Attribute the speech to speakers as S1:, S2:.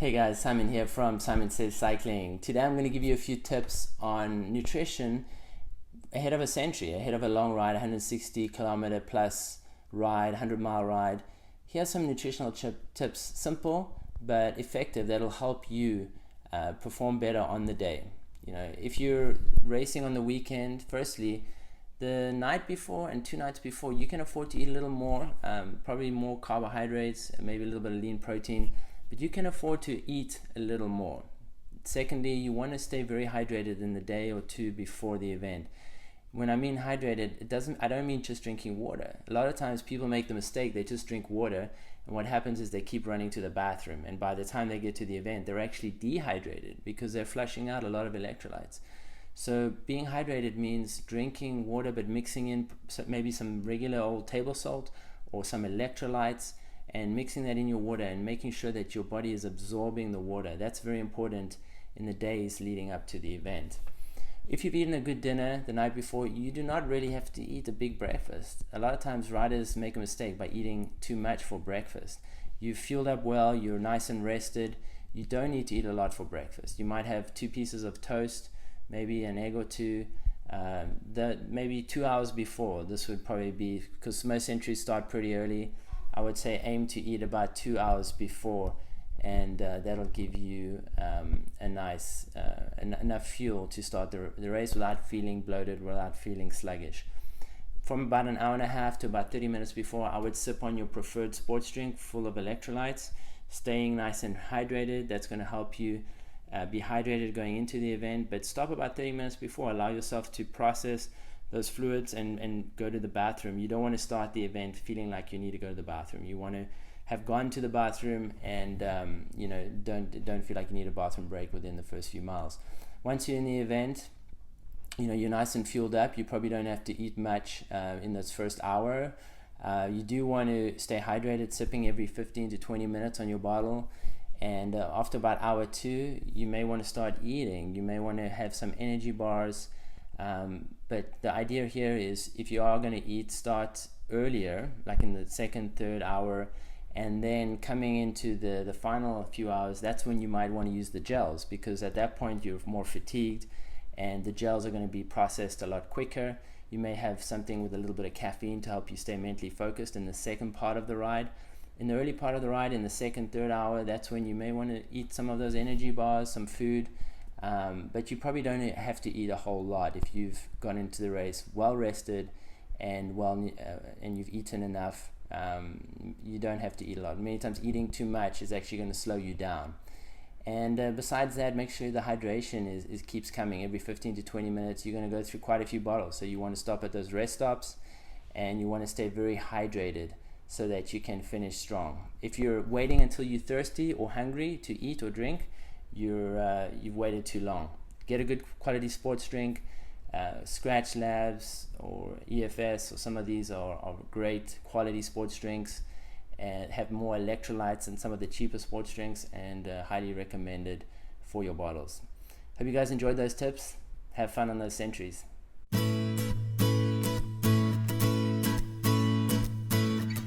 S1: Hey guys, Simon here from Simon Says Cycling. Today I'm going to give you a few tips on nutrition ahead of a century, ahead of a long ride, 160 kilometer plus ride, 100-mile ride. Here's some nutritional tips, simple but effective, that'll help you perform better on the day. You know, if you're racing on the weekend, firstly, the night before and 2 nights before, you can afford to eat a little more, probably more carbohydrates, maybe a little bit of lean protein, but you can afford to eat a little more. Secondly, you want to stay very hydrated in the day or two before the event. When I mean hydrated, I don't mean just drinking water. A lot of times people make the mistake, they just drink water, and what happens is they keep running to the bathroom, and by the time they get to the event, they're actually dehydrated because they're flushing out a lot of electrolytes. So being hydrated means drinking water but mixing in maybe some regular old table salt or some electrolytes, and mixing that in your water and making sure that your body is absorbing the water. That's very important in the days leading up to the event. If you've eaten a good dinner the night before, you do not really have to eat a big breakfast. A lot of times riders make a mistake by eating too much for breakfast. You've fueled up well, you're nice and rested, you don't need to eat a lot for breakfast. You might have 2 pieces of toast, maybe an egg or two, maybe 2 hours before. This would probably be, because most entries start pretty early, I would say aim to eat about 2 hours before, and that'll give you a nice enough fuel to start the race without feeling bloated, without feeling sluggish. From about an hour and a half to about 30 minutes before, I would sip on your preferred sports drink full of electrolytes, staying nice and hydrated. That's going to help you be hydrated going into the event, but stop about 30 minutes before. Allow yourself to process those fluids and go to the bathroom. You don't want to start the event feeling like you need to go to the bathroom. You want to have gone to the bathroom and don't feel like you need a bathroom break within the first few miles. Once you're in the event, you're nice and fueled up. You probably don't have to eat much in this first hour. You do want to stay hydrated, sipping every 15 to 20 minutes on your bottle. And after about hour 2, you may want to start eating. You may want to have some energy bars. But the idea here is, if you are going to eat, start earlier, like in the second, third hour, and then coming into the final few hours, that's when you might want to use the gels, because at that point you're more fatigued and the gels are going to be processed a lot quicker. You may have something with a little bit of caffeine to help you stay mentally focused in the second part of the ride. In the early part of the ride, in the second, third hour, that's when you may want to eat some of those energy bars, some food. But you probably don't have to eat a whole lot if you've gone into the race well rested and and you've eaten enough. You don't have to eat a lot. Many times eating too much is actually going to slow you down. And besides that, make sure the hydration keeps coming. Every 15 to 20 minutes you're going to go through quite a few bottles, so you want to stop at those rest stops and you want to stay very hydrated so that you can finish strong. If you're waiting until you're thirsty or hungry to eat or drink, you've waited too long. Get a good quality sports drink. Scratch Labs or EFS or some of these are great quality sports drinks and have more electrolytes than some of the cheaper sports drinks, and highly recommended for your bottles. Hope you guys enjoyed those tips. Have fun on those centuries.